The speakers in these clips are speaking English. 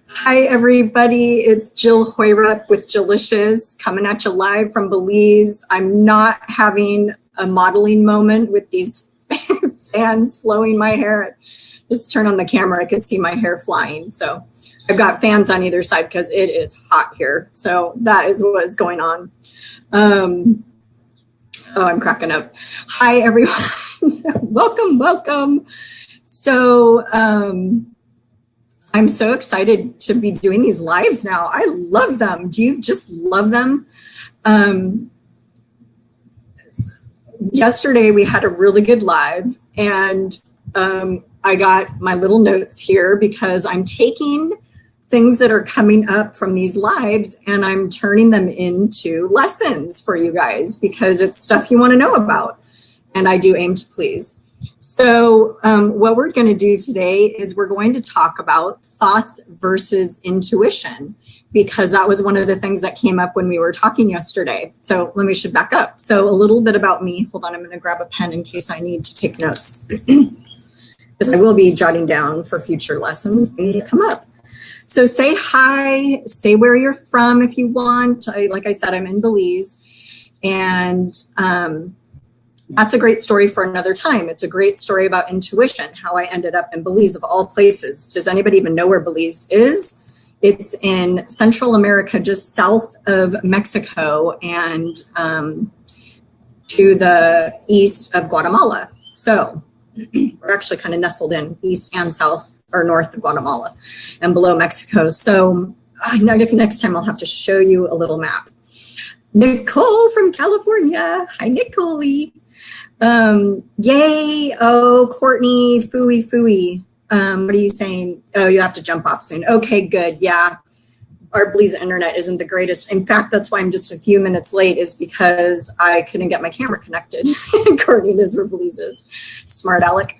Hi, everybody. It's Jill Hoyrup with Jillicious coming at you live from Belize. I'm not having a modeling moment with these fans flowing my hair. Just turn on the camera, I could see my hair flying. So I've got fans on either side because it is hot here. So that is what is going on. Oh, I'm cracking up. Hi, everyone. Welcome. So, I'm so excited to be doing these lives now. I love them. Do you just love them? Yesterday we had a really good live, and I got my little notes here because I'm taking things that are coming up from these lives and I'm turning them into lessons for you guys because it's stuff you want to know about, and I do aim to please. So what we're going to do today is we're going to talk about thoughts versus intuition, because that was one of the things that came up when we were talking yesterday. So let me should back up. So a little bit about me. Hold on, I'm going to grab a pen in case I need to take notes, because I will be jotting down for future lessons things that come up. So say hi, say where you're from if you want. Like I said, I'm in Belize, and that's a great story for another time. It's a great story about intuition, how I ended up in Belize of all places. Does anybody even know where Belize is? It's in Central America, just south of Mexico and to the east of Guatemala. So we're actually kind of nestled in east and south or north of Guatemala and below Mexico. So next time I'll have to show you a little map. Nicole from California. Hi, Nicole. Yay. Oh, Courtney, fooey. What are you saying? Oh, you have to jump off soon. Okay, good. Yeah. Our Belize internet isn't the greatest. In fact, that's why I'm just a few minutes late, is because I couldn't get my camera connected. Courtney knows where Belize is. Smart Alec.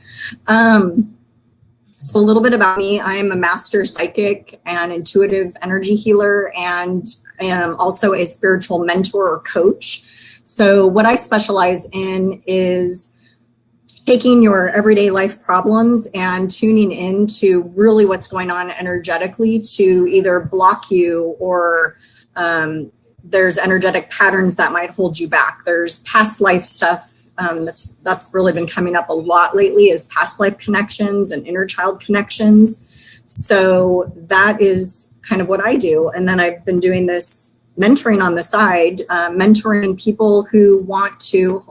So a little bit about me. I am a master psychic and intuitive energy healer, and I am also a spiritual mentor or coach. So what I specialize in is taking your everyday life problems and tuning into really what's going on energetically to either block you or there's energetic patterns that might hold you back. There's past life stuff that's really been coming up a lot lately, is past life connections and inner child connections. So that is kind of what I do. And then I've been doing this mentoring on the side, mentoring people who want to,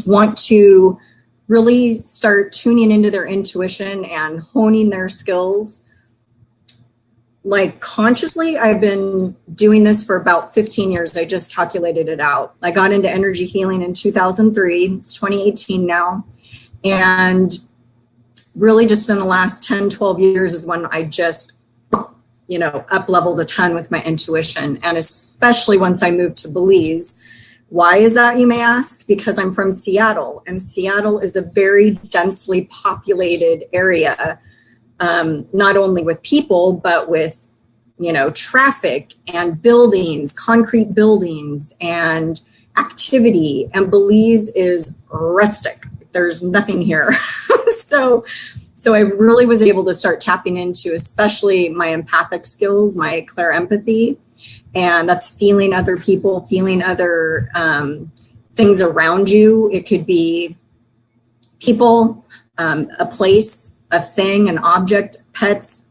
want to really start tuning into their intuition and honing their skills. Like consciously, I've been doing this for about 15 years. I just calculated it out. I got into energy healing in 2003. It's 2018 now. And really just in the last 10, 12 years is when I just up leveled a ton with my intuition, and especially once I moved to Belize. Why is that, you may ask? Because I'm from Seattle, and Seattle is a very densely populated area, not only with people, but with, traffic and buildings, concrete buildings and activity. And Belize is rustic. There's nothing here. So I really was able to start tapping into especially my empathic skills, my clairempathy, and that's feeling other people, feeling other things around you. It could be people, a place, a thing, an object, pets,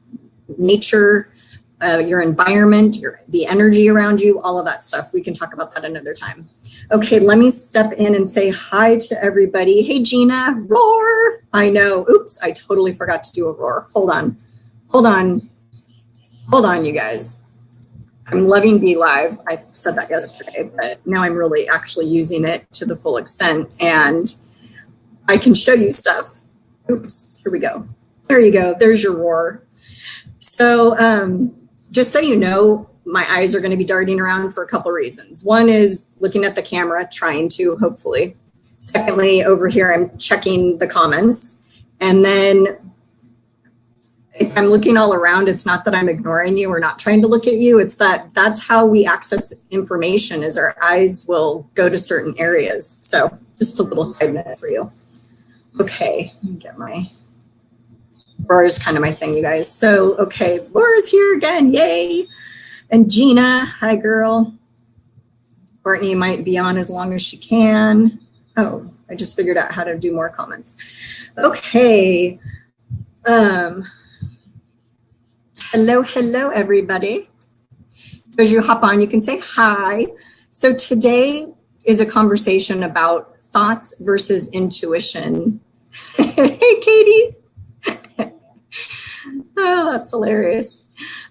nature, your environment, the energy around you, all of that stuff. We can talk about that another time. Okay, let me step in and say hi to everybody. Hey, Gina, roar. I know. Oops, I totally forgot to do a roar. Hold on, you guys. I'm loving Be Live. I said that yesterday, but now I'm really actually using it to the full extent, and I can show you stuff. Oops, here we go. There you go. There's your roar. So just so you know, my eyes are going to be darting around for a couple reasons. One is looking at the camera, trying to, hopefully. Secondly, over here, I'm checking the comments. And then if I'm looking all around, it's not that I'm ignoring you or not trying to look at you. It's that's how we access information, is our eyes will go to certain areas. So just a little side note for you. Okay, let me get my Laura's kind of my thing, you guys. So, okay, Laura's here again, yay. And Gina, hi girl. Courtney might be on as long as she can. Oh, I just figured out how to do more comments. Okay. Hello, everybody. So as you hop on, you can say hi. So today is a conversation about thoughts versus intuition. Hey, Katie. Oh, that's hilarious.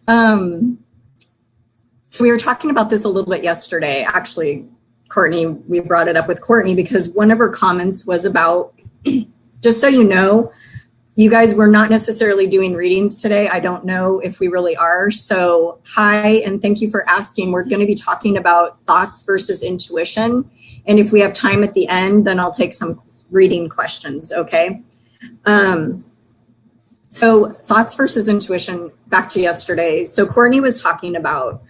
So we were talking about this a little bit yesterday. Actually, Courtney, we brought it up with Courtney because one of her comments was about, just so you know, you guys, we're not necessarily doing readings today. I don't know if we really are. So hi, and thank you for asking. We're going to be talking about thoughts versus intuition. And if we have time at the end, then I'll take some reading questions, okay? So thoughts versus intuition, back to yesterday. So Courtney was talking about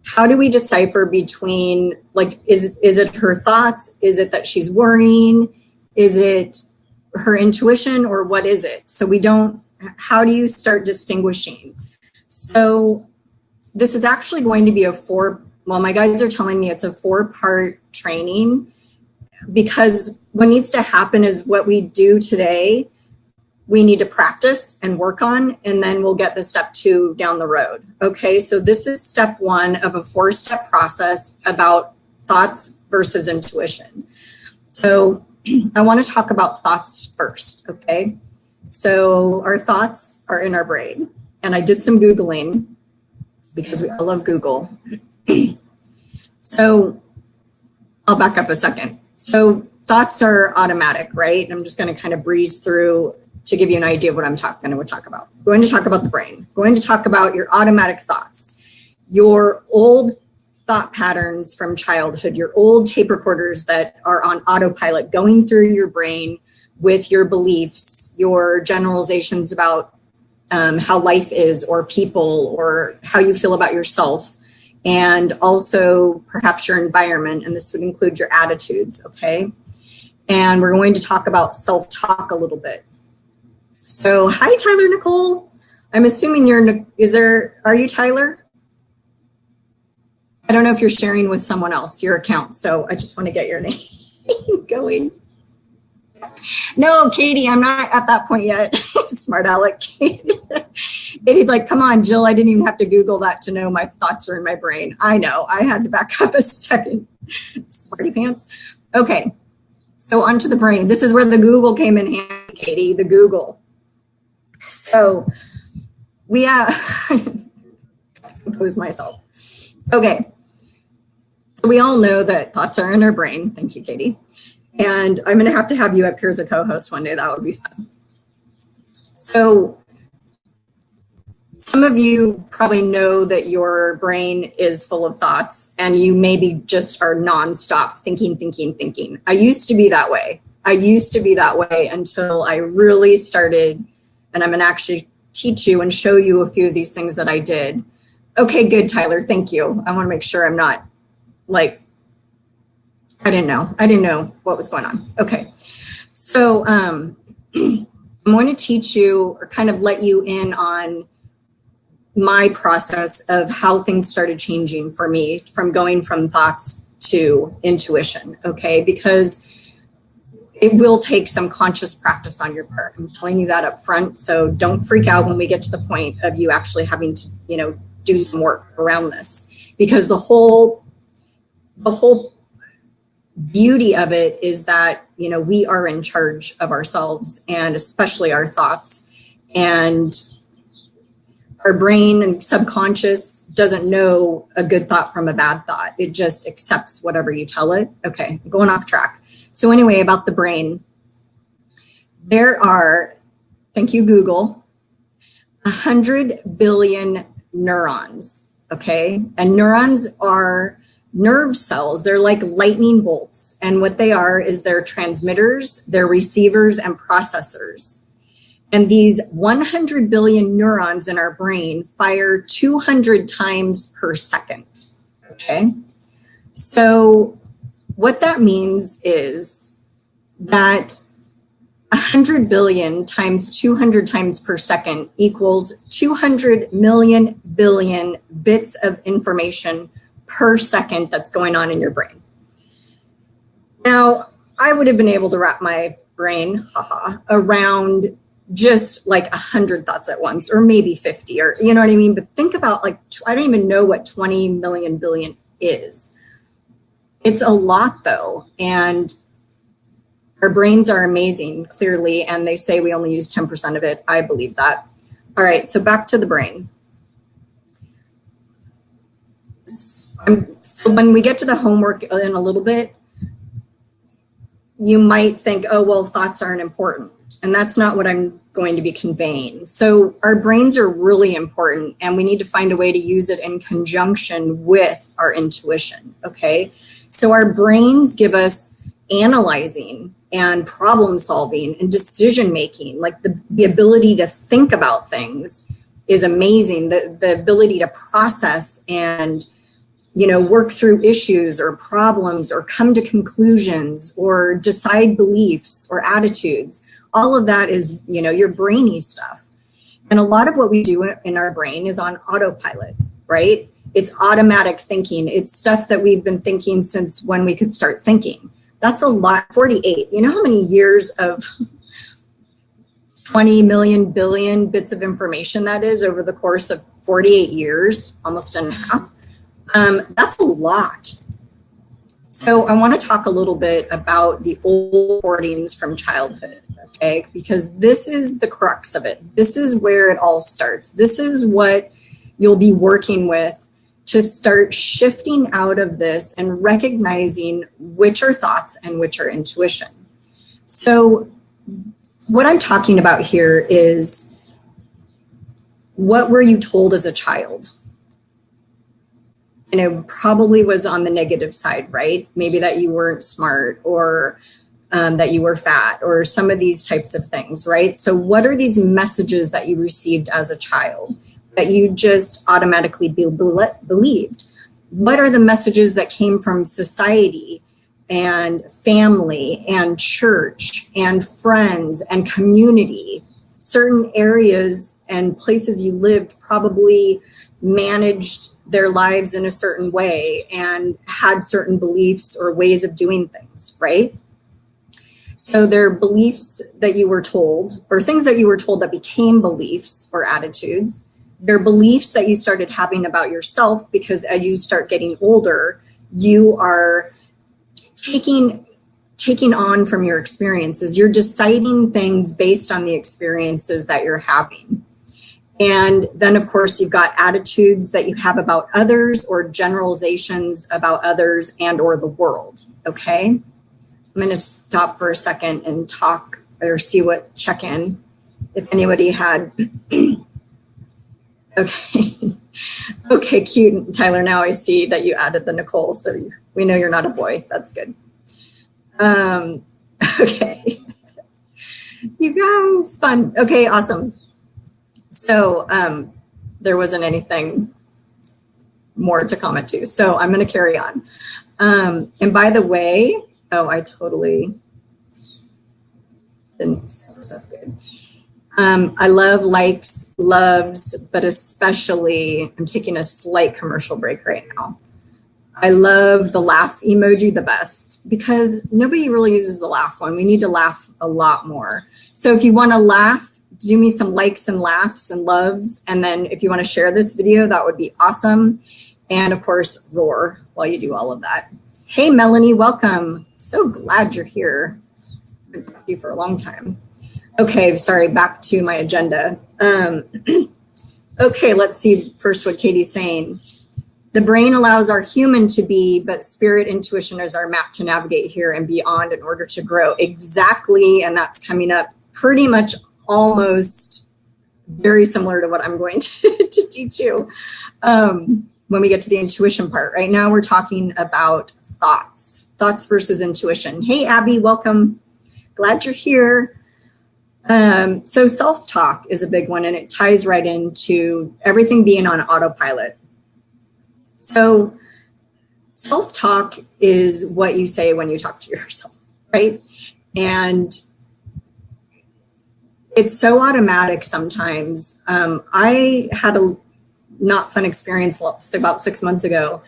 how do we decipher between, like, is it her thoughts? Is it that she's worrying? Is it her intuition, or what is it? So how do you start distinguishing? So this is actually going to be my guides are telling me it's a 4-part training, because what needs to happen is what we do today, we need to practice and work on, and then we'll get the step 2 down the road. Okay, so this is step 1 of a 4-step process about thoughts versus intuition. So I want to talk about thoughts first, okay? So our thoughts are in our brain, and I did some Googling because we all love Google. So I'll back up a second. So thoughts are automatic, right? I'm just going to kind of breeze through to give you an idea of what I'm going to talk about. I'm going to talk about the brain. I'm going to talk about your automatic thoughts, your old thought patterns from childhood, your old tape recorders that are on autopilot going through your brain with your beliefs, your generalizations about how life is or people or how you feel about yourself, and also perhaps your environment, and this would include your attitudes, okay? And we're going to talk about self-talk a little bit. So, hi, Tyler Nicole. I'm assuming are you Tyler? I don't know if you're sharing with someone else, your account, so I just want to get your name going. No, Katie, I'm not at that point yet. Smart Alec. Katie's like, come on, Jill, I didn't even have to Google that to know my thoughts are in my brain. I know, I had to back up a second. Smarty pants. Okay, so onto the brain. This is where the Google came in handy, Katie, the Google. So we compose myself. Okay, so we all know that thoughts are in our brain. Thank you, Katie. And I'm going to have you up here as a co-host one day. That would be fun. So some of you probably know that your brain is full of thoughts, and you maybe just are nonstop thinking. I used to be that way. Until I really started, and I'm going to actually teach you and show you a few of these things that I did. Okay, good, Tyler. Thank you. I want to make sure I'm not like, I didn't know what was going on. Okay. So I'm going to teach you, or kind of let you in on my process of how things started changing for me from going from thoughts to intuition. Okay. Because it will take some conscious practice on your part. I'm telling you that up front. So don't freak out when we get to the point of you actually having to, do some work around this, because the whole beauty of it is that, we are in charge of ourselves, and especially our thoughts, and our brain and subconscious doesn't know a good thought from a bad thought. It just accepts whatever you tell it. Okay, I'm going off track. So anyway, about the brain, there are, thank you, Google, 100 billion neurons, okay? And neurons are nerve cells. They're like lightning bolts. And what they are is they're transmitters, they're receivers, and processors. And these 100 billion neurons in our brain fire 200 times per second, okay? So what that means is that 100 billion times 200 times per second equals 200 million billion bits of information per second that's going on in your brain. Now, I would have been able to wrap my brain, around just like 100 thoughts at once, or maybe 50, or you know what I mean? But think about, like, I don't even know what 20 million billion is. It's a lot though. And our brains are amazing, clearly, and they say we only use 10% of it. I believe that. All right, so back to the brain. So when we get to the homework in a little bit, you might think, oh, well, thoughts aren't important. And that's not what I'm going to be conveying. So our brains are really important, and we need to find a way to use it in conjunction with our intuition, okay? So our brains give us analyzing and problem solving and decision making. Like the ability to think about things is amazing. The ability to process and, you know, work through issues or problems or come to conclusions or decide beliefs or attitudes. All of that is, you know, your brainy stuff. And a lot of what we do in our brain is on autopilot, right? It's automatic thinking. It's stuff that we've been thinking since when we could start thinking. That's a lot. 48. You know how many years of 20 million billion bits of information that is over the course of 48 years, almost in half? That's a lot. So I want to talk a little bit about the old recordings from childhood, okay? Because this is the crux of it. This is where it all starts. This is what you'll be working with to start shifting out of this and recognizing which are thoughts and which are intuition. So what I'm talking about here is, what were you told as a child? And it probably was on the negative side, right? Maybe that you weren't smart, or that you were fat, or some of these types of things, right? So what are these messages that you received as a child that you just automatically believed? What are the messages that came from society and family and church and friends and community? Certain areas and places you lived probably managed their lives in a certain way and had certain beliefs or ways of doing things, right? So there are beliefs that you were told, or things that you were told that became beliefs or attitudes. There are beliefs that you started having about yourself, because as you start getting older, you are taking on from your experiences. You're deciding things based on the experiences that you're having. And then, of course, you've got attitudes that you have about others, or generalizations about others and or the world, okay? I'm going to stop for a second and talk, or check in if anybody had. Okay. Okay, cute, Tyler. Now I see that you added the Nicole, so we know you're not a boy. That's good. Okay. You guys, fun. Okay, awesome. So there wasn't anything more to comment to, so I'm going to carry on. And by the way, I totally didn't set this up good. I love likes, loves, but especially, I'm taking a slight commercial break right now. I love the laugh emoji the best, because nobody really uses the laugh one. We need to laugh a lot more. So if you want to laugh, do me some likes and laughs and loves. And then if you want to share this video, that would be awesome. And of course, roar while you do all of that. Hey, Melanie, welcome. So glad you're here. I've been talking to you for a long time. Okay, sorry, back to my agenda. Okay, let's see first what Katie's saying. The brain allows our human to be, but spirit intuition is our map to navigate here and beyond in order to grow. Exactly, and that's coming up pretty much almost very similar to what I'm going to teach you when we get to the intuition part. Right now we're talking about thoughts versus intuition. Hey, Abby, welcome. Glad you're here. So self-talk is a big one, and it ties right into everything being on autopilot. So self-talk is what you say when you talk to yourself, right? And it's so automatic sometimes. I had a not fun experience about 6 months ago,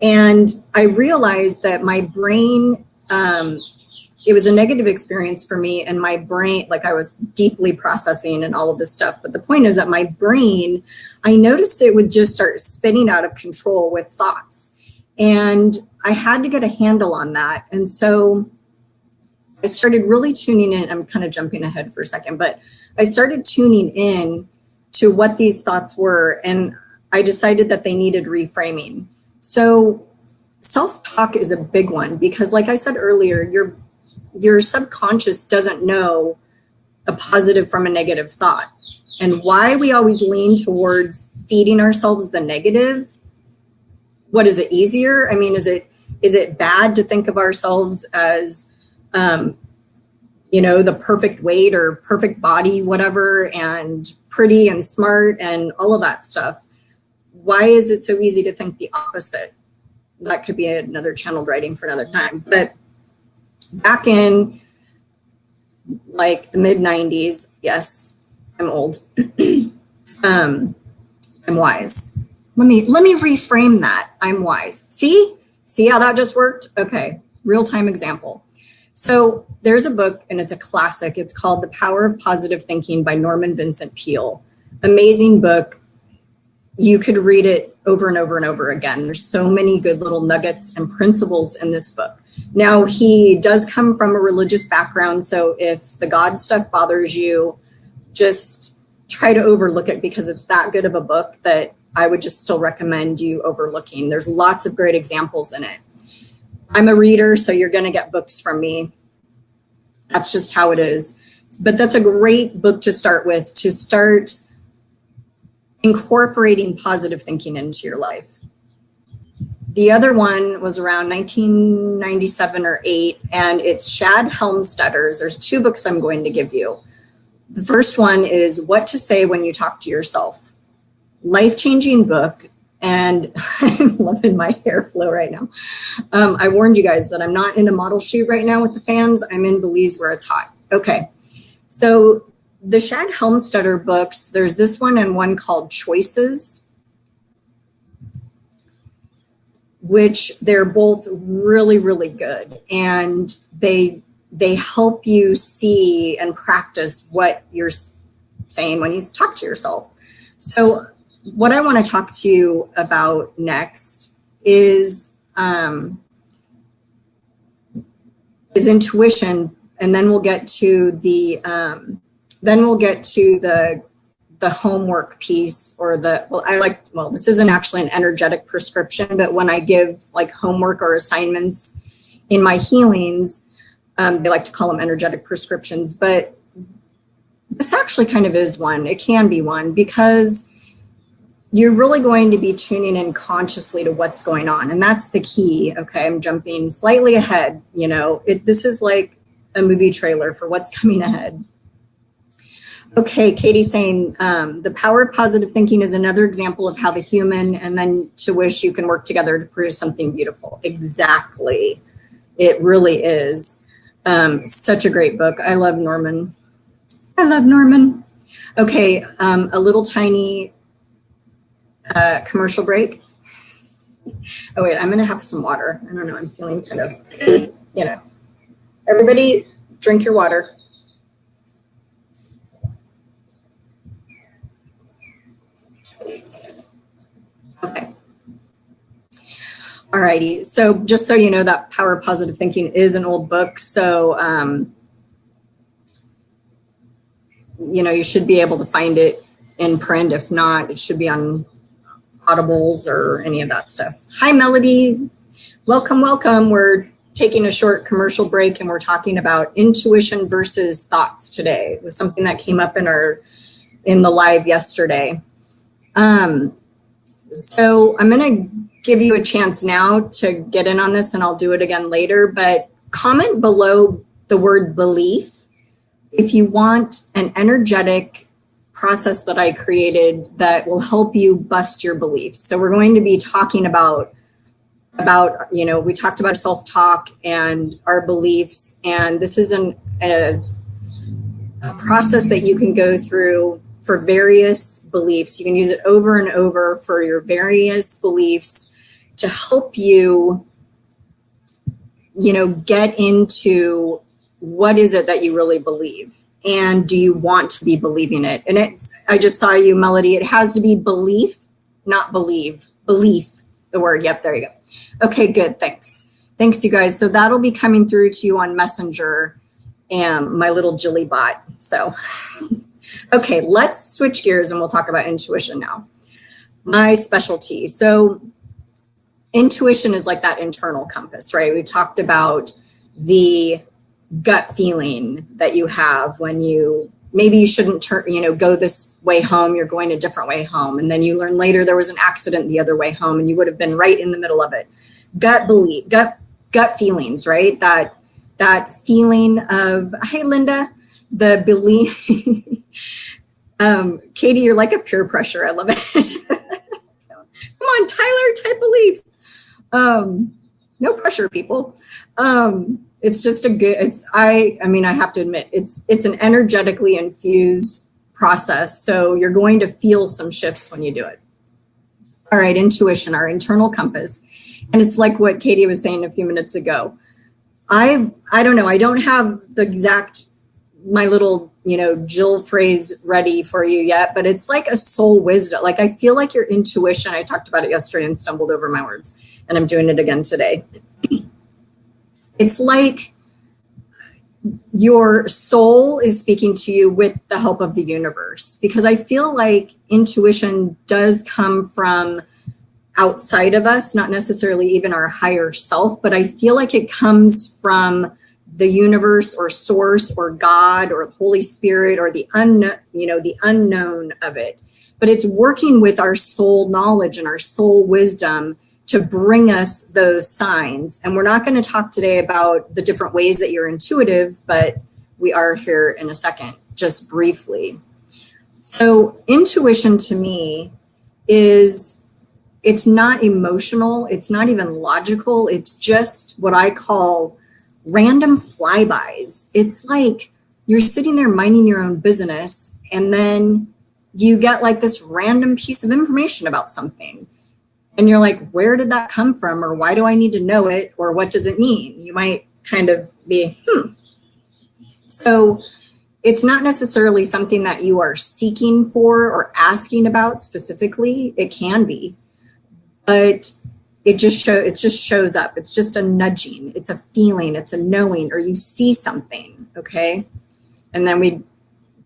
and I realized that my brain, it was a negative experience for me, and my brain, like I was deeply processing and all of this stuff. But the point is that my brain, I noticed it would just start spinning out of control with thoughts. And I had to get a handle on that. And so I started really tuning in. I'm kind of jumping ahead for a second, but I started tuning in to what these thoughts were. And I decided that they needed reframing. So self-talk is a big one because, like I said earlier, your subconscious doesn't know a positive from a negative thought. And why we always lean towards feeding ourselves the negative. What is it easier? I mean, is it bad to think of ourselves as, the perfect weight or perfect body, whatever, and pretty and smart and all of that stuff? Why is it so easy to think the opposite? That could be another channeled writing for another time. But back in like the mid 90s, yes, I'm old. I'm wise. Let me reframe that. I'm wise. See how that just worked? Okay, real-time example. So there's a book, and it's a classic. It's called The Power of Positive Thinking by Norman Vincent Peale. Amazing book. You could read it over and over and over again. There's so many good little nuggets and principles in this book. Now, he does come from a religious background, so if the God stuff bothers you, just try to overlook it because it's that good of a book that I would just still recommend you overlooking. There's lots of great examples in it. I'm a reader, so you're going to get books from me. That's just how it is. But that's a great book to start with, to start incorporating positive thinking into your life. The other one was around 1997 or 8, and it's Shad Helmstedter's. There's 2 books I'm going to give you. The first one is What to Say When You Talk to Yourself. Life-changing book, and I'm loving my airflow right now. I warned you guys that I'm not in a model shoot right now with the fans. I'm in Belize where it's hot. Okay, so the Shad Helmstetter books, there's this one and one called Choices, which they're both really, really good. And they help you see and practice what you're saying when you talk to yourself. So what I want to talk to you about next is intuition, and then we'll get to the homework piece, or this isn't actually an energetic prescription, but when I give like homework or assignments in my healings, they like to call them energetic prescriptions, but this actually kind of is one. It can be one because you're really going to be tuning in consciously to what's going on. And that's the key. Okay, I'm jumping slightly ahead. This is like a movie trailer for what's coming ahead. Okay, Katie's saying the power of positive thinking is another example of how the human and then to wish you can work together to produce something beautiful. Exactly. It really is. Such a great book. I love Norman. Okay, a little tiny commercial break. Oh wait, I'm gonna have some water. I don't know, I'm feeling kind of, everybody drink your water. Okay. Alrighty, so just so you know, that Power of Positive Thinking is an old book, so you should be able to find it in print. If not, it should be on Audibles or any of that stuff. Hi, Melody. Welcome. We're taking a short commercial break, and we're talking about intuition versus thoughts today. It was something that came up in the live yesterday. So I'm going to give you a chance now to get in on this, and I'll do it again later, but comment below the word belief if you want an energetic process that I created that will help you bust your beliefs. So we're going to be talking about we talked about self-talk and our beliefs, and this is a process that you can go through for various beliefs. You can use it over and over for your various beliefs to help you, get into what is it that you really believe, and do you want to be believing it? And I just saw you, Melody. It has to be belief, not believe. Belief, the word. Yep, there you go. Okay, good. Thanks, you guys. So that'll be coming through to you on Messenger and my little Jilly bot. So, okay, let's switch gears and we'll talk about intuition now. My specialty. So intuition is like that internal compass, right? We talked about the gut feeling that you have when maybe you shouldn't go this way home, you're going a different way home. And then you learn later there was an accident the other way home and you would have been right in the middle of it. Gut feelings, right? That feeling of, hey, Linda, the belief. Katie, you're like a peer pressure. I love it. Come on, Tyler, type belief. No pressure, people. It's just I have to admit, it's an energetically infused process. So you're going to feel some shifts when you do it. All right, intuition, our internal compass. And it's like what Katie was saying a few minutes ago. I don't know. I don't have the exact, my little, Jill phrase ready for you yet, but it's like a soul wisdom. Like, I feel like your intuition, I talked about it yesterday and stumbled over my words, and I'm doing it again today. It's like your soul is speaking to you with the help of the universe, because I feel like intuition does come from outside of us, not necessarily even our higher self, but I feel like it comes from the universe or source or God or Holy Spirit or the unknown of it. But it's working with our soul knowledge and our soul wisdom to bring us those signs. And we're not going to talk today about the different ways that you're intuitive, but we are here in a second, just briefly. So intuition to me it's not emotional. It's not even logical. It's just what I call random flybys. It's like you're sitting there minding your own business, and then you get like this random piece of information about something. And you're like, where did that come from? Or why do I need to know it? Or what does it mean? You might kind of be, So it's not necessarily something that you are seeking for or asking about specifically. It can be, but it just shows up. It's just a nudging. It's a feeling. It's a knowing, or you see something. Okay. And then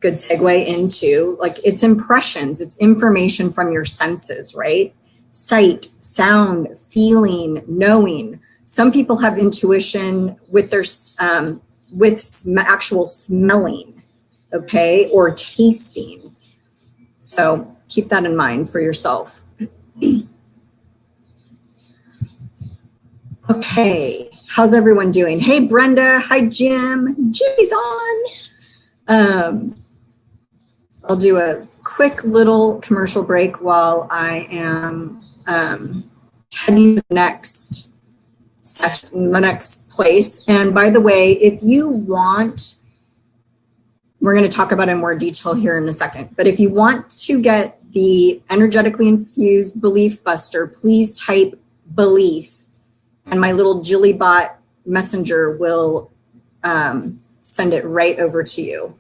good segue into like, it's impressions. It's information from your senses, right? Sight, sound, feeling, knowing. Some people have intuition with their actual smelling, okay, or tasting. So keep that in mind for yourself. Okay, how's everyone doing? Hey, Brenda. Hi, Jim. Jimmy's on. I'll do a quick little commercial break while I am heading to the next section, the next place. And by the way, if you want, we're going to talk about it in more detail here in a second, but if you want to get the energetically infused belief buster, please type belief, and my little Jillybot messenger will send it right over to you.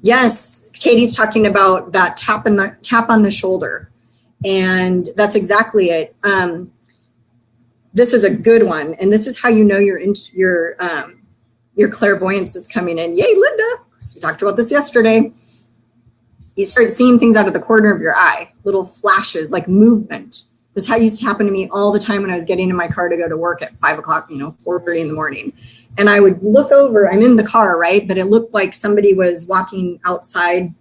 Yes, Katie's talking about that tap on the shoulder, and that's exactly it. This is a good one, and this is how you know your clairvoyance is coming in. Yay, Linda! We talked about this yesterday. You start seeing things out of the corner of your eye, little flashes, like movement. This is how it used to happen to me all the time when I was getting in my car to go to work at 5 o'clock, 4:30 in the morning. And I would look over, I'm in the car, right? But it looked like somebody was walking outside,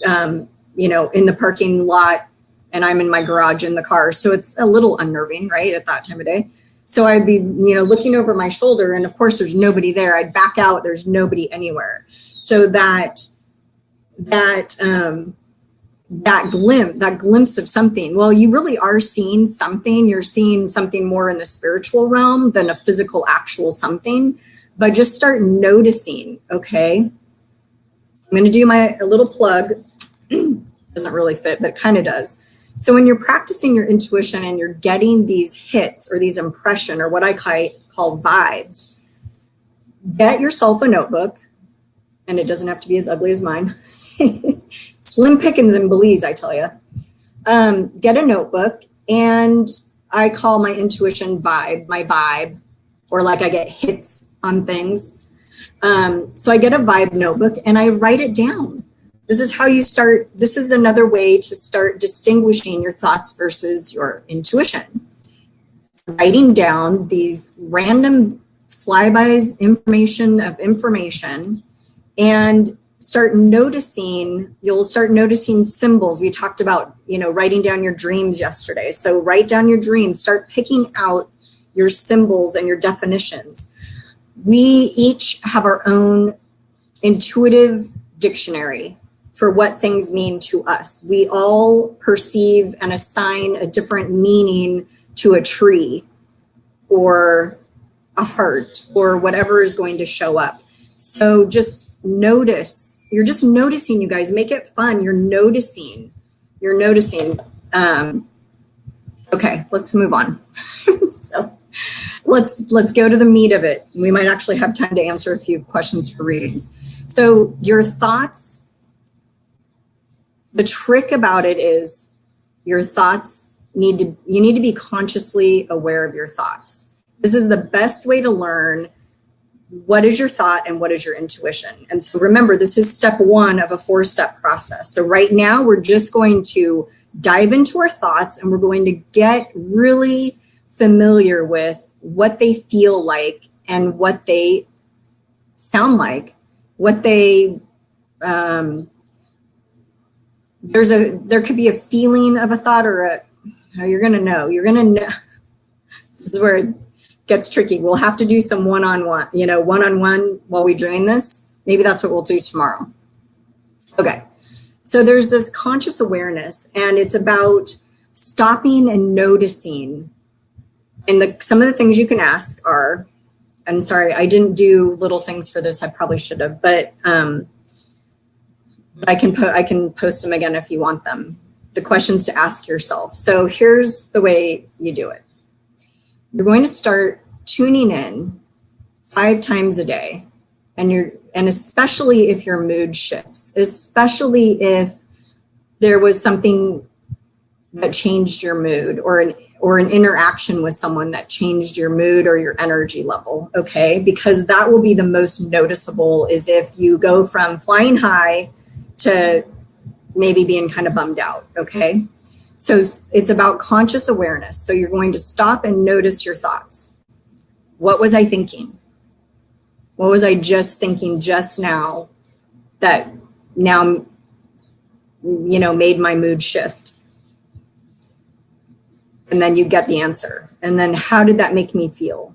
in the parking lot, and I'm in my garage in the car. So it's a little unnerving, right, at that time of day. So I'd be, looking over my shoulder, and of course there's nobody there. I'd back out, there's nobody anywhere. So that glimpse of something, well, you really are seeing something. You're seeing something more in the spiritual realm than a physical actual something, but just start noticing, okay? I'm going to do a little plug. Doesn't really fit, but it kind of does. So when you're practicing your intuition and you're getting these hits or these impression or what I call vibes, get yourself a notebook, and it doesn't have to be as ugly as mine. Slim pickings in Belize, I tell you. Get a notebook, and I call my intuition vibe, my vibe, or like I get hits on things. So I get a vibe notebook and I write it down. This is how you start. This is another way to start distinguishing your thoughts versus your intuition. Writing down these random flybys information and start noticing, you'll start noticing symbols. We talked about, writing down your dreams yesterday. So write down your dreams, start picking out your symbols and your definitions. We each have our own intuitive dictionary for what things mean to us. We all perceive and assign a different meaning to a tree or a heart or whatever is going to show up. So just notice. You're just noticing, you guys. Make it fun. You're noticing. Okay, let's move on. So let's go to the meat of it. We might actually have time to answer a few questions for readings. So your thoughts, the trick about it is your thoughts you need to be consciously aware of your thoughts. This is the best way to learn what is your thought and what is your intuition. And so remember, this is step 1 of a 4-step process. So right now we're just going to dive into our thoughts and we're going to get really familiar with what they feel like and what they sound like, what they, there could be a feeling of a thought or you're going to know. This is where it gets tricky. We'll have to do some one-on-one while we're doing this. Maybe that's what we'll do tomorrow. Okay. So there's this conscious awareness, and it's about stopping and noticing. And some of the things you can ask are, I'm sorry, I didn't do little things for this. I probably should have, but I can post them again if you want them. The questions to ask yourself. So here's the way you do it. You're going to start tuning in 5 times a day, and especially if your mood shifts, especially if there was something that changed your mood or an interaction with someone that changed your mood or your energy level, okay? Because that will be the most noticeable, is if you go from flying high to maybe being kind of bummed out, okay? So it's about conscious awareness. So you're going to stop and notice your thoughts. What was I thinking? What was I just thinking just now that now, made my mood shift? And then you get the answer. And then how did that make me feel?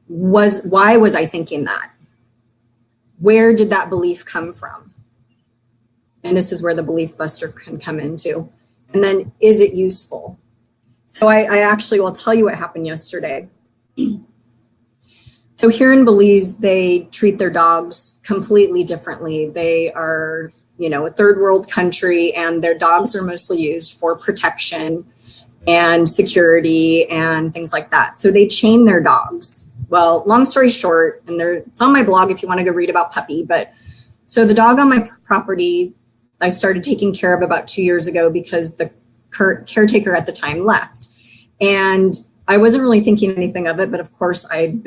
Why was I thinking that? Where did that belief come from? And this is where the belief buster can come into. And then, is it useful? So I actually will tell you what happened yesterday. So here in Belize, they treat their dogs completely differently. They are, a third world country, and their dogs are mostly used for protection and security and things like that. So they chain their dogs. Well, long story short, and it's on my blog if you want to go read about Puppy, but so the dog on my property, I started taking care of about 2 years ago because the caretaker at the time left. And I wasn't really thinking anything of it, but of course I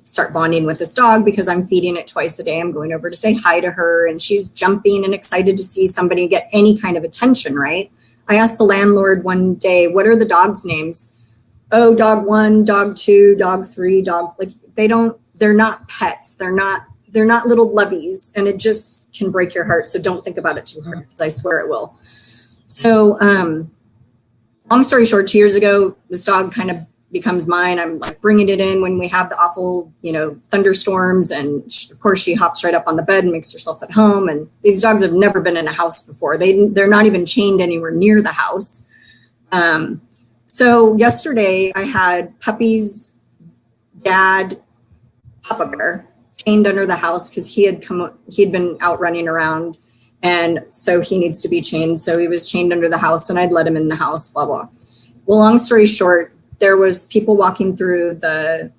start bonding with this dog because I'm feeding it twice a day. I'm going over to say hi to her, and she's jumping and excited to see somebody get any kind of attention, right? I asked the landlord one day, what are the dogs' names? Oh, dog 1, dog 2, dog 3, they're not pets. They're not little lovies, and it just can break your heart. So don't think about it too hard, because I swear it will. So long story short, 2 years ago, this dog kind of becomes mine. I'm like bringing it in when we have the awful, thunderstorms. And of course she hops right up on the bed and makes herself at home. And these dogs have never been in a house before. They're not even chained anywhere near the house. So yesterday I had Puppy's dad, Papa Bear, chained under the house because he'd been out running around, and so he needs to be chained. So he was chained under the house, and I'd let him in the house, blah, blah. Well, long story short, there was people walking through the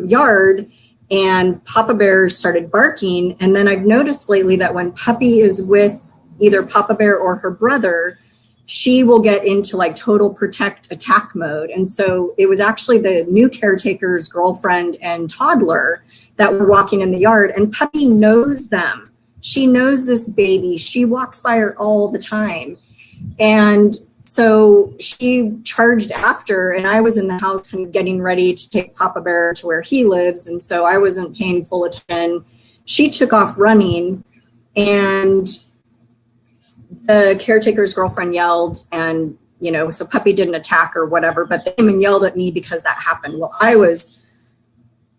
yard, and Papa Bear started barking. And then I've noticed lately that when Puppy is with either Papa Bear or her brother, she will get into like total protect attack mode. And so it was actually the new caretaker's girlfriend and toddler that were walking in the yard, and Puppy knows them. She knows this baby. She walks by her all the time. And so she charged after, and I was in the house kind of getting ready to take Papa Bear to where he lives. And so I wasn't paying full attention. She took off running, and the caretaker's girlfriend yelled, and, you know, so Puppy didn't attack or whatever, but they came and yelled at me because that happened. Well, I was,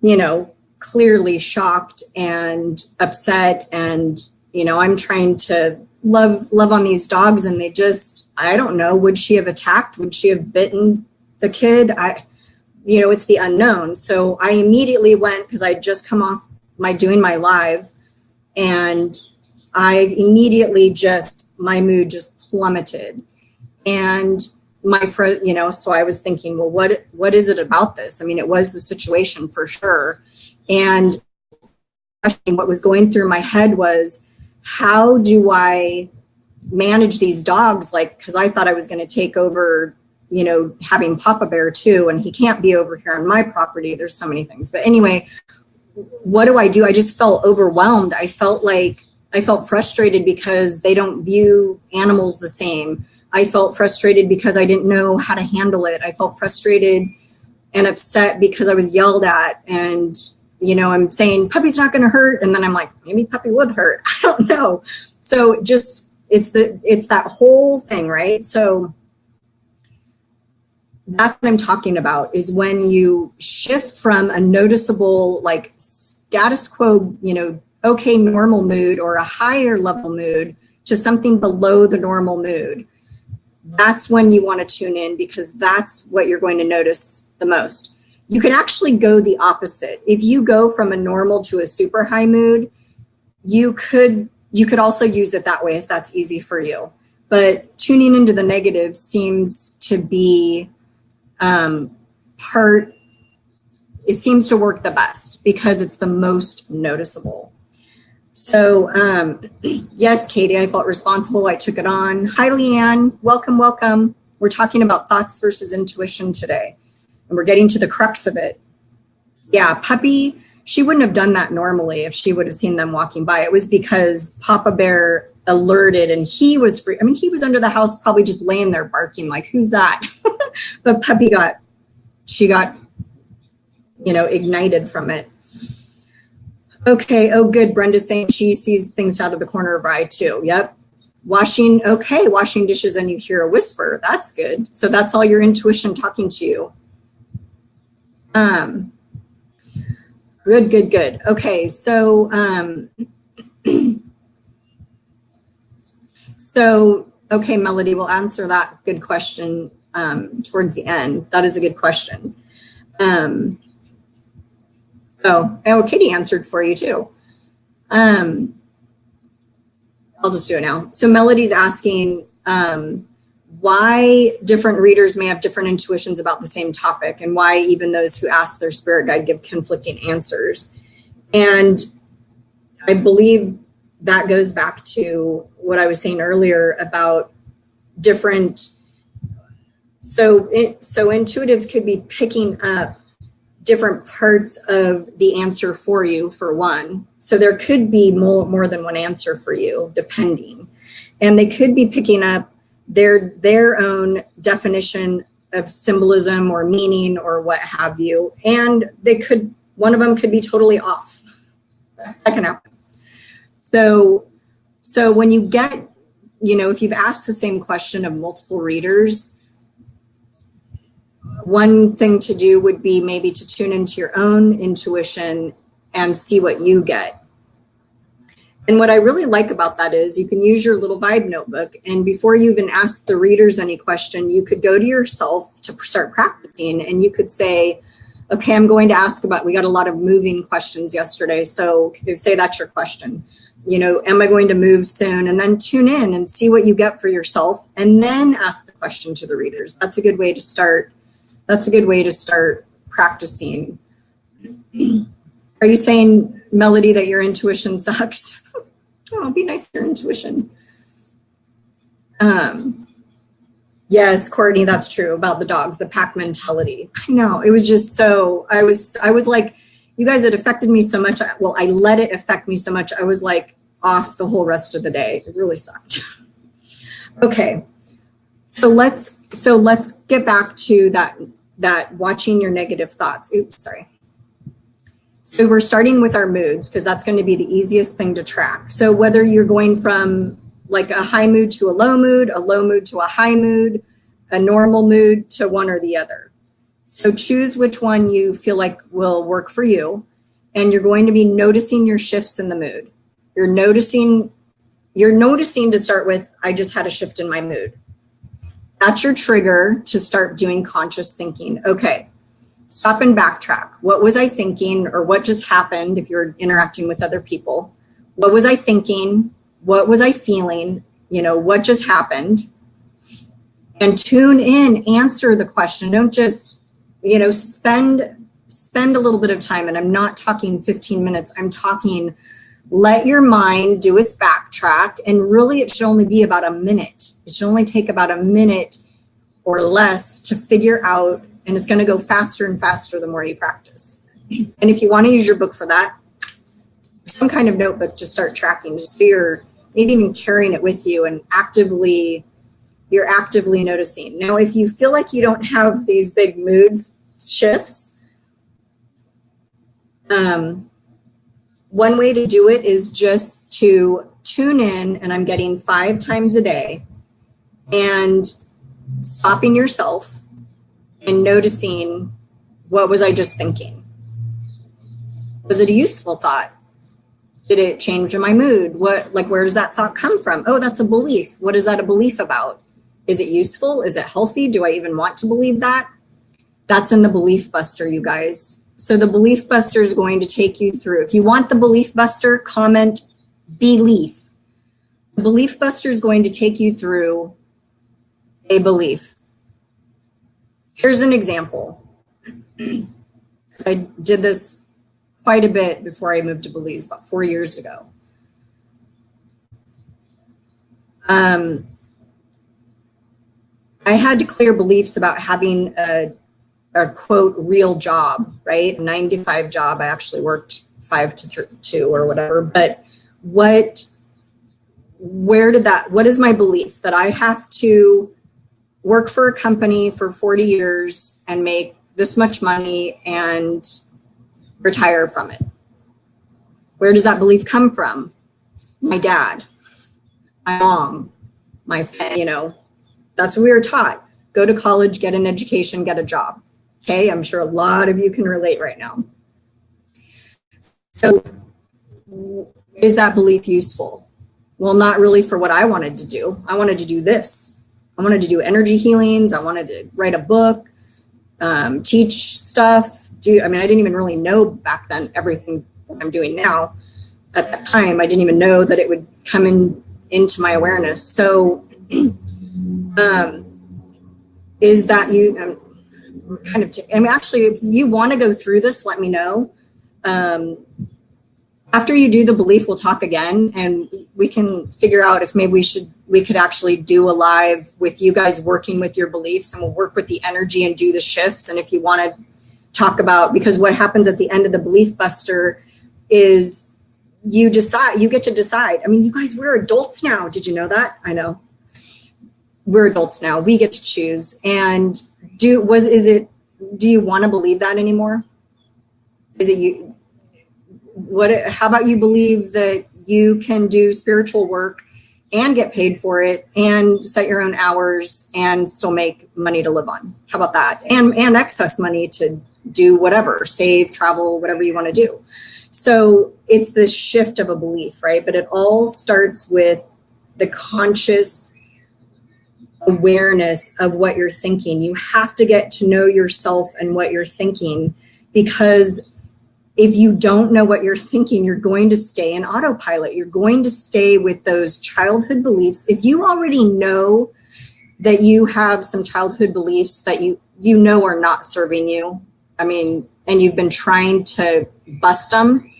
you know, clearly shocked and upset, and, you know, I'm trying to love on these dogs, and they just, I don't know, would she have attacked? Would she have bitten the kid? You know, it's the unknown. So I immediately went, because I'd just come off doing my live, and I immediately my mood just plummeted. And my friend, you know, so I was thinking, well, what is it about this? I mean, it was the situation for sure. And what was going through my head was, how do I manage these dogs? Like, because I thought I was going to take over, you know, having Papa Bear too, and he can't be over here on my property. There's so many things. But anyway, what do? I just felt overwhelmed. I felt frustrated because they don't view animals the same. I felt frustrated because I didn't know how to handle it. I felt frustrated and upset because I was yelled at, and, you know, I'm saying Puppy's not going to hurt, and then I'm like, maybe Puppy would hurt. I don't know. So just it's that whole thing, right? So that's what I'm talking about, is when you shift from a noticeable, like, status quo, you know, okay, normal mood or a higher level mood to something below the normal mood. That's when you want to tune in, because that's what you're going to notice the most. You can actually go the opposite. If you go from a normal to a super high mood, you could also use it that way if that's easy for you. But tuning into the negative seems to be it seems to work the best because it's the most noticeable. So yes, Katie, I felt responsible. I took it on. Hi, Leanne. Welcome, welcome. We're talking about thoughts versus intuition today, and we're getting to the crux of it. Yeah, Puppy, she wouldn't have done that normally if she would have seen them walking by. It was because Papa Bear alerted, and he was free. I mean, he was under the house probably just laying there barking like, who's that? But Puppy got, you know, ignited from it. Okay. Oh, good. Brenda's saying she sees things out of the corner of her eye too. Yep. Washing dishes and you hear a whisper. That's good. So that's all your intuition talking to you. Good. Okay. So, okay, Melody, we'll answer that good question towards the end. That is a good question. Katie answered for you too. I'll just do it now. So Melody's asking why different readers may have different intuitions about the same topic, and why even those who ask their spirit guide give conflicting answers. And I believe that goes back to what I was saying earlier about different. So intuitives could be picking up different parts of the answer for you, for one. So there could be more than one answer for you, depending. And they could be picking up their own definition of symbolism or meaning or what have you. And one of them could be totally off. That can happen. So when you get, you know, if you've asked the same question of multiple readers, one thing to do would be maybe to tune into your own intuition and see what you get. And what I really like about that is you can use your little vibe notebook, and before you even ask the readers any question, you could go to yourself to start practicing, and you could say, Okay, I'm going to ask about, we got a lot of moving questions yesterday. So say that's your question. Am I going to move soon? And then tune in and see what you get for yourself, and then ask the question to the readers. That's a good way to start. That's a good way to start practicing. Are you saying, Melody, that your intuition sucks? Oh, be nice to your intuition. Yes, Courtney, that's true about the dogs, the pack mentality. I know, it was just so, I was like, you guys, it affected me so much. Well, I let it affect me so much. I was like off the whole rest of the day. It really sucked. Okay, so let's get back to that watching your negative thoughts. Oops, sorry. So we're starting with our moods, because that's going to be the easiest thing to track. So whether you're going from like a high mood to a low mood to a high mood, a normal mood to one or the other. So choose which one you feel like will work for you. And you're going to be noticing your shifts in the mood. You're noticing to start with, I just had a shift in my mood. That's your trigger to start doing conscious thinking. Okay, stop and backtrack. What was I thinking, or what just happened if you're interacting with other people? What was I thinking? What was I feeling? What just happened? And tune in, answer the question. Don't just, spend a little bit of time. And I'm not talking 15 minutes. I'm talking, let your mind do its backtrack. And really, it should only be about a minute. It should only take about a minute or less to figure out. And it's going to go faster and faster the more you practice. And if you want to use your book for that, some kind of notebook to start tracking, just so you're maybe even carrying it with you and you're actively noticing. Now, if you feel like you don't have these big mood shifts, one way to do it is just to tune in, and I'm getting 5 times a day, and stopping yourself and noticing, what was I just thinking? Was it a useful thought? Did it change my mood? Where does that thought come from? Oh, that's a belief. What is that a belief about? Is it useful? Is it healthy? Do I even want to believe that? That's in the Belief Buster, you guys. So the Belief Buster is going to take you through. If you want the Belief Buster, comment belief. The Belief Buster is going to take you through a belief. Here's an example. I did this quite a bit before I moved to Belize, about 4 years ago. I had to clear beliefs about having a quote real job, right? A 9-to-5 job. I actually worked 5 to 2 or whatever. But what is my belief that I have to work for a company for 40 years and make this much money and retire from it? Where does that belief come from? My dad, my mom, my family, that's what we were taught. Go to college, get an education, get a job. Okay, I'm sure a lot of you can relate right now. So is that belief useful? Well, not really for what I wanted to do. I wanted to do this. I wanted to do energy healings. I wanted to write a book, teach stuff. I didn't even really know back then everything that I'm doing now. At that time, I didn't even know that it would come into my awareness. So is that you actually, if you want to go through this, let me know. After you do the belief, we'll talk again, and we can figure out if maybe we could actually do a live with you guys working with your beliefs, and we'll work with the energy and do the shifts. And if you want to talk about, because what happens at the end of the Belief Buster is you get to decide. You guys, we're adults now. Did you know that? I know. We're adults now. We get to choose. And do you want to believe that anymore? Is it you? How about you believe that you can do spiritual work and get paid for it and set your own hours and still make money to live on? How about that? And excess money to do whatever, save, travel, whatever you want to do. So it's this shift of a belief, right? But it all starts with the conscious awareness of what you're thinking. You have to get to know yourself and what you're thinking. because if you don't know what you're thinking, you're going to stay in autopilot. You're going to stay with those childhood beliefs. If you already know that you have some childhood beliefs that you know are not serving you, I mean, and you've been trying to bust them,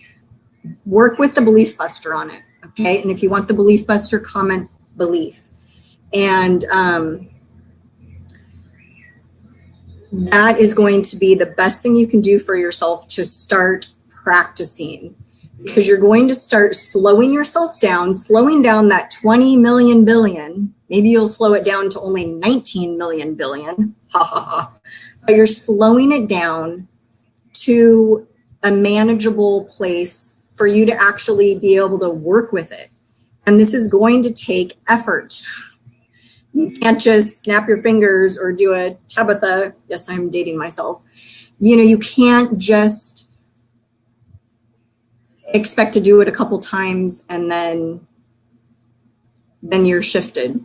work with the belief buster on it, okay? And if you want the belief buster, comment belief. And that is going to be the best thing you can do for yourself to start practicing, because you're going to start slowing yourself down, slowing down that 20 million billion. Maybe you'll slow it down to only 19 million billion. Ha ha ha. But you're slowing it down to a manageable place for you to actually be able to work with it. And this is going to take effort. You can't just snap your fingers or do a Tabitha. Yes, I'm dating myself. You know, you can't just expect to do it a couple times and then you're shifted.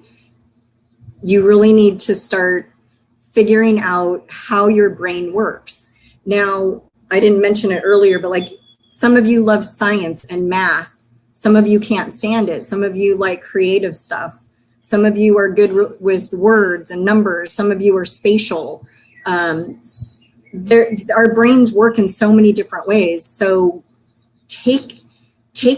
You really need to start figuring out how your brain works. Now, I didn't mention it earlier, but like some of you love science and math. Some of you can't stand it. Some of you like creative stuff. Some of you are good with words and numbers. Some of you are spatial. Our brains work in so many different ways. So take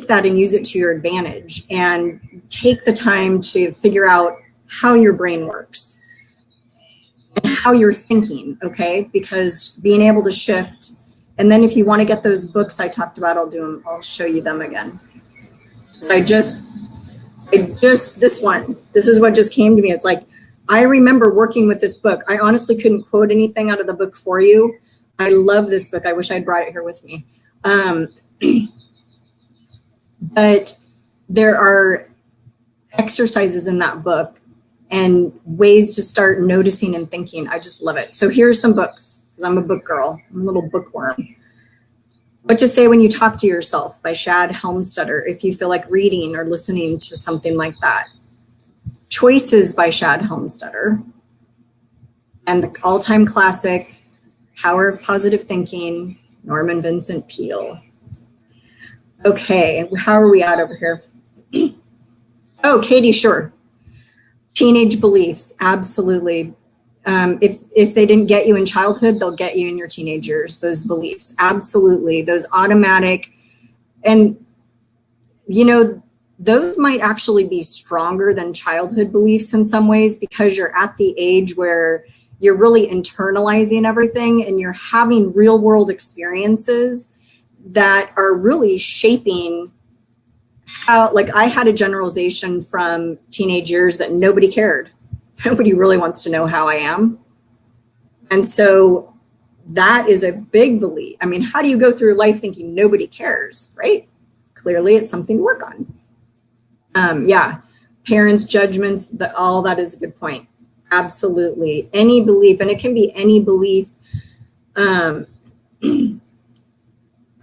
that and use it to your advantage, and take the time to figure out how your brain works and how you're thinking, okay? Because being able to shift, and then if you want to get those books I talked about, I'll show you them again. So this is what just came to me. It's like, I remember working with this book. I honestly couldn't quote anything out of the book for you. I love this book. I wish I'd brought it here with me. But there are exercises in that book and ways to start noticing and thinking. I just love it. So here's some books, because I'm a book girl. I'm a little bookworm. What to Say When You Talk to Yourself by Shad Helmstetter, if you feel like reading or listening to something like that. Choices by Shad Helmstetter. And the all-time classic, Power of Positive Thinking, Norman Vincent Peale. Okay, how are we at over here? Oh, Katie Shore. Teenage beliefs, absolutely. If they didn't get you in childhood, they'll get you in your teenage years, those beliefs, absolutely. Those automatic, and you know, those might actually be stronger than childhood beliefs in some ways, because you're at the age where you're really internalizing everything and you're having real world experiences that are really shaping how, like I had a generalization from teenage years that nobody cared. Nobody really wants to know how I am. And so that is a big belief. I mean, how do you go through life thinking nobody cares, right? Clearly it's something to work on. Yeah, parents' judgments, all that is a good point. Absolutely. Any belief, and it can be any belief. I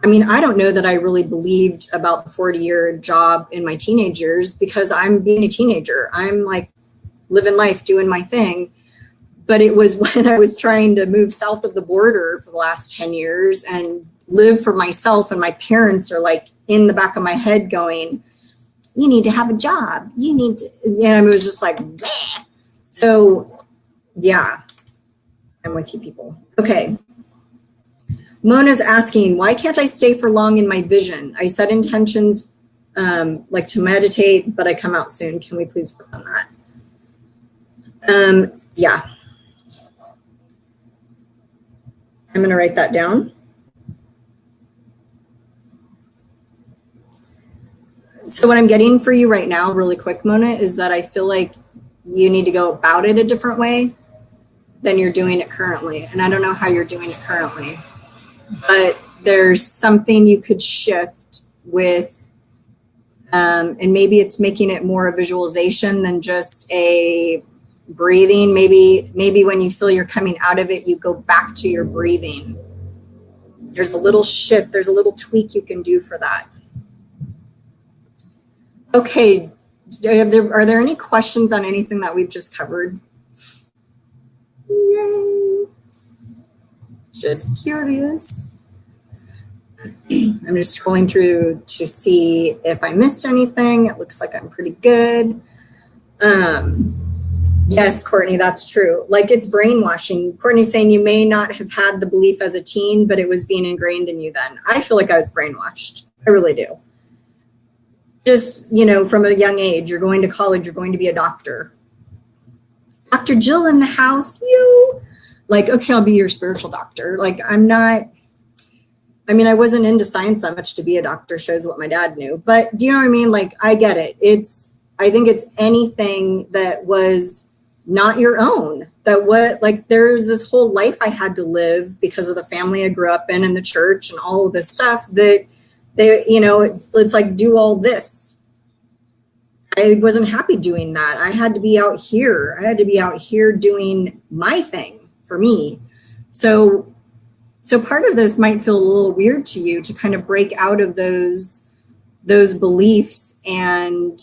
mean, I don't know that I really believed about the 40-year job in my teenage years, because I'm being a teenager. I'm like living life, doing my thing. But it was when I was trying to move south of the border for the last 10 years and live for myself, and my parents are like in the back of my head going, you need to have a job. You need to, and it was just like, bleh. So yeah, I'm with you people. Okay. Mona's asking, why can't I stay for long in my vision? I set intentions like to meditate, but I come out soon. Can we please work on that? Yeah. I'm going to write that down. So what I'm getting for you right now, really quick, Mona, is that I feel like you need to go about it a different way than you're doing it currently. And I don't know how you're doing it currently, but there's something you could shift with, and maybe it's making it more a visualization than just a breathing. Maybe when you feel you're coming out of it, you go back to your breathing. There's a little shift, there's a little tweak you can do for that. Okay, are there any questions on anything that we've just covered? Yay. Just curious. I'm just scrolling through to see if I missed anything. It looks like I'm pretty good. Yes, Courtney, that's true. Like, it's brainwashing. Courtney's saying you may not have had the belief as a teen, but it was being ingrained in you then. I feel like I was brainwashed. I really do. Just, from a young age, you're going to college, you're going to be a doctor. Dr. Jill in the house, you. Like, okay, I'll be your spiritual doctor. Like, I wasn't into science that much to be a doctor, shows what my dad knew. But do you know what I mean? Like, I get it. I think it's anything that was not your own. There's this whole life I had to live because of the family I grew up in and the church and all of this stuff that it's like, do all this. I wasn't happy doing that. I had to be out here. I had to be out here doing my thing for me. So part of this might feel a little weird to you to kind of break out of those beliefs. And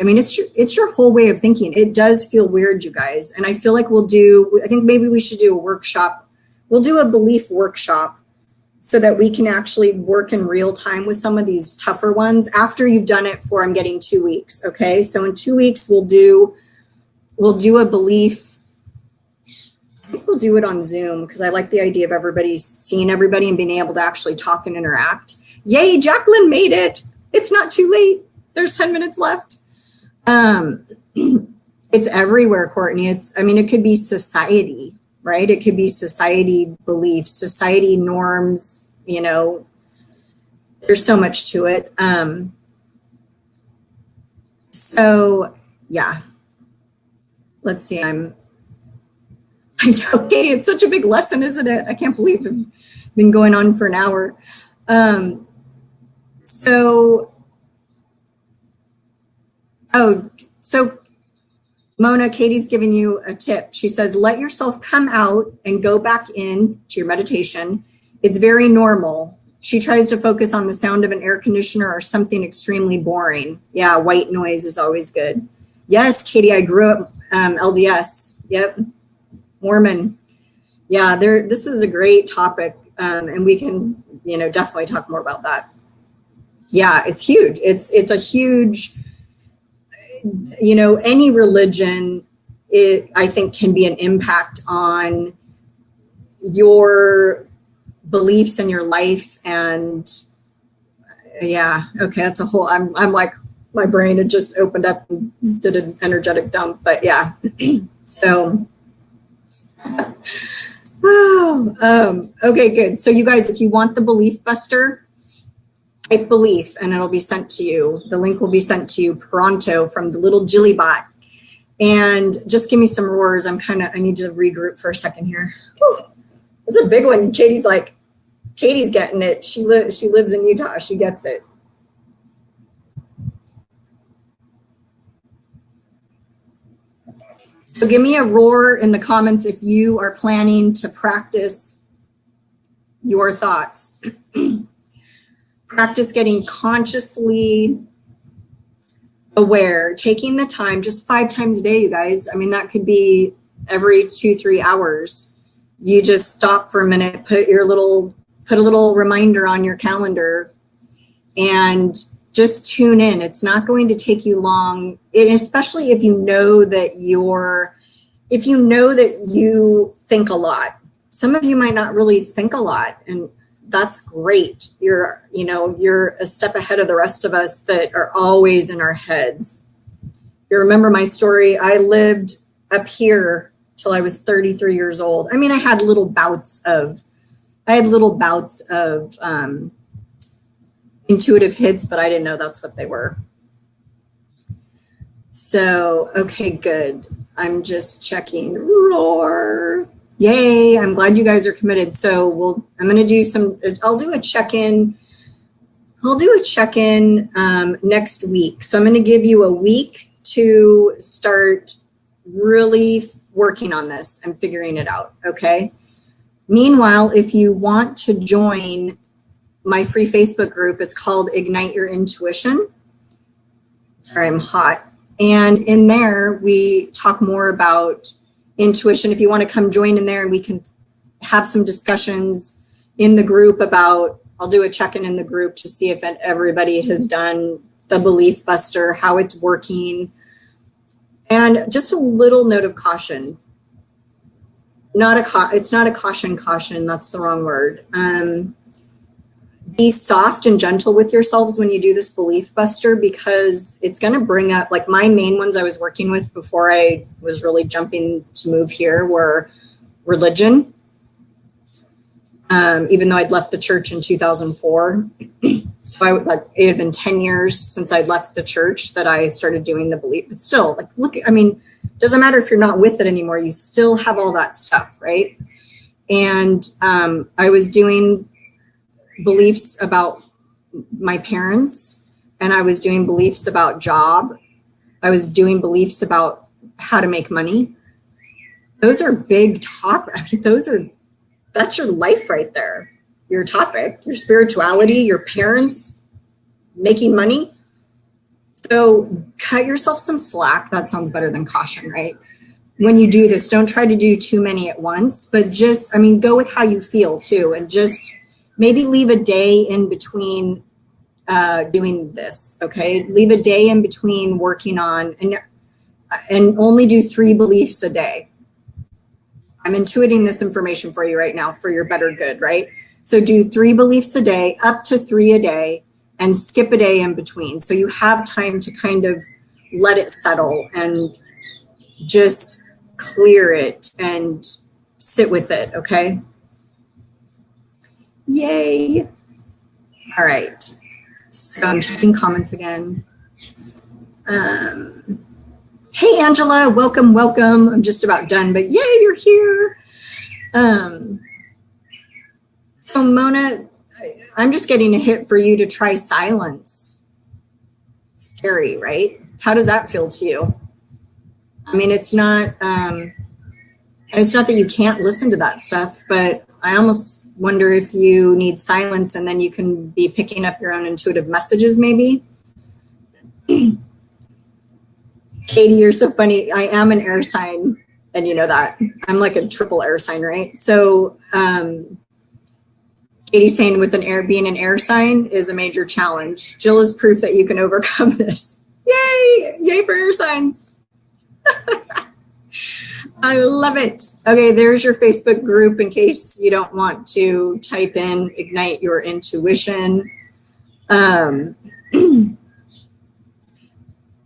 I mean, it's your whole way of thinking. It does feel weird, you guys. And I feel like I think maybe we should do a workshop. We'll do a belief workshop so that we can actually work in real time with some of these tougher ones after you've done it for, I'm getting 2 weeks. Okay. So in 2 weeks, we'll do a belief. I think we'll do it on Zoom because I like the idea of everybody seeing everybody and being able to actually talk and interact. Yay, Jacqueline made it. It's not too late. There's 10 minutes left. It's everywhere, Courtney. It could be society, right? It could be society beliefs, society norms, there's so much to it. So yeah, let's see. I know, okay, it's such a big lesson, isn't it? I can't believe it's been going on for an hour. So Mona, Katie's giving you a tip. She says, let yourself come out and go back in to your meditation. It's very normal. She tries to focus on the sound of an air conditioner or something extremely boring. Yeah, white noise is always good. Yes, Katie, I grew up LDS. Yep, Mormon. Yeah, this is a great topic, and we can, definitely talk more about that. Yeah, it's huge. It's a huge, any religion, I think, can be an impact on your beliefs in your life. And yeah, okay, that's a whole, I'm like, my brain had just opened up and did an energetic dump, but yeah. So, okay, good. So you guys, if you want the Belief Buster, type belief and it'll be sent to you. The link will be sent to you pronto from the little Jilly bot. And just give me some roars. I need to regroup for a second here. Whew. It's a big one. Katie's getting it. She lives in Utah. She gets it. So give me a roar in the comments if you are planning to practice your thoughts. Practice getting consciously aware, taking the time, just 5 times a day, you guys. That could be every 2-3 hours. You just stop for a minute, put a little reminder on your calendar and just tune in. It's not going to take you long, especially if you know that you think a lot. Some of you might not really think a lot, and that's great. You're a step ahead of the rest of us that are always in our heads. You remember my story? I lived up here till I was 33 years old. I had little bouts of intuitive hits, but I didn't know that's what they were. So, okay, good. I'm just checking. Roar. Yay, I'm glad you guys are committed. So I'll do a check-in. Next week. So I'm going to give you a week to start really working on this and figuring it out, okay? Meanwhile, if you want to join my free Facebook group, it's called Ignite Your Intuition. Sorry, I'm hot. And in there, we talk more about intuition. If you want to come join in there and we can have some discussions in the group about I'll do a check-in in the group to see if everybody has done the Belief Buster, how it's working. And just a little note of caution. It's not a caution, that's the wrong word. Be soft and gentle with yourselves when you do this Belief Buster, because it's going to bring up, like, my main ones I was working with before I was really jumping to move here were religion. Even though I'd left the church in 2004. So it had been 10 years since I'd left the church that I started doing the belief. But still, like, look, I mean, doesn't matter if you're not with it anymore, you still have all that stuff, right? And I was doing beliefs about my parents, and I was doing beliefs about job. I was doing beliefs about how to make money. Those are big topics. I mean, that's your life right there. Your topic, your spirituality, your parents, making money. So cut yourself some slack. That sounds better than caution, right? When you do this, don't try to do too many at once, but just, I mean, go with how you feel too, and just maybe leave a day in between doing this, okay? Leave a day in between working on, and only do 3 beliefs a day. I'm intuiting this information for you right now for your better good, right? So do 3 beliefs a day, up to 3 a day, and skip a day in between. So you have time to kind of let it settle and just clear it and sit with it, okay? Yay. All right. So I'm checking comments again. Hey, Angela, welcome, welcome. I'm just about done, but yay, you're here. So Mona, I'm just getting a hit for you to try silence. Scary, right? How does that feel to you? I mean, it's not that you can't listen to that stuff, but I almost wonder if you need silence and then you can be picking up your own intuitive messages maybe. Katie, you're so funny. I am an air sign, and you know that. I'm like a triple air sign, right? So Katie's saying being an air sign is a major challenge. Jill is proof that you can overcome this. Yay! Yay for air signs. I love it. Okay, there's your Facebook group in case you don't want to type in Ignite Your Intuition.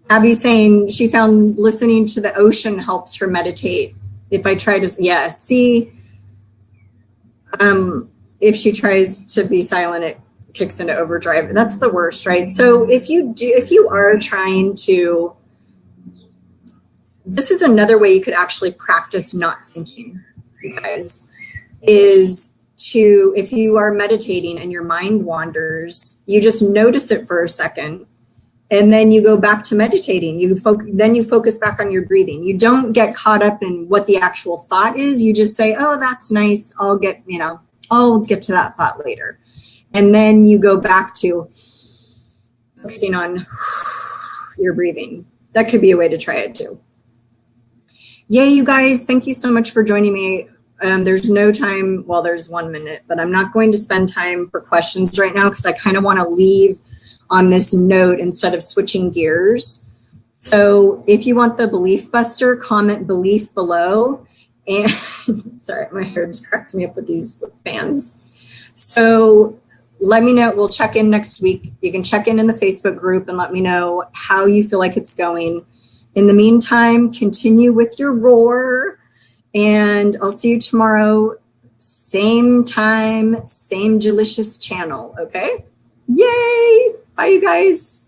Abby's saying she found listening to the ocean helps her meditate. If I try to, yeah, see, if she tries to be silent, it kicks into overdrive. That's the worst, right? So if you are trying to, this is another way you could actually practice not thinking, you guys, is to, if you are meditating and your mind wanders, you just notice it for a second. And then you go back to meditating. Then you focus back on your breathing. You don't get caught up in what the actual thought is. You just say, oh, that's nice. I'll get to that thought later. And then you go back to focusing on your breathing. That could be a way to try it too. Yay, you guys. Thank you so much for joining me. There's no time. Well, there's 1 minute, but I'm not going to spend time for questions right now because I kind of want to leave on this note instead of switching gears. So if you want the Belief Buster, comment belief below. And sorry, my hair just cracks me up with these fans. So let me know. We'll check in next week. You can check in the Facebook group and let me know how you feel like it's going. In the meantime, continue with your roar, and I'll see you tomorrow. Same time, same delicious channel, okay? Yay! Bye, you guys.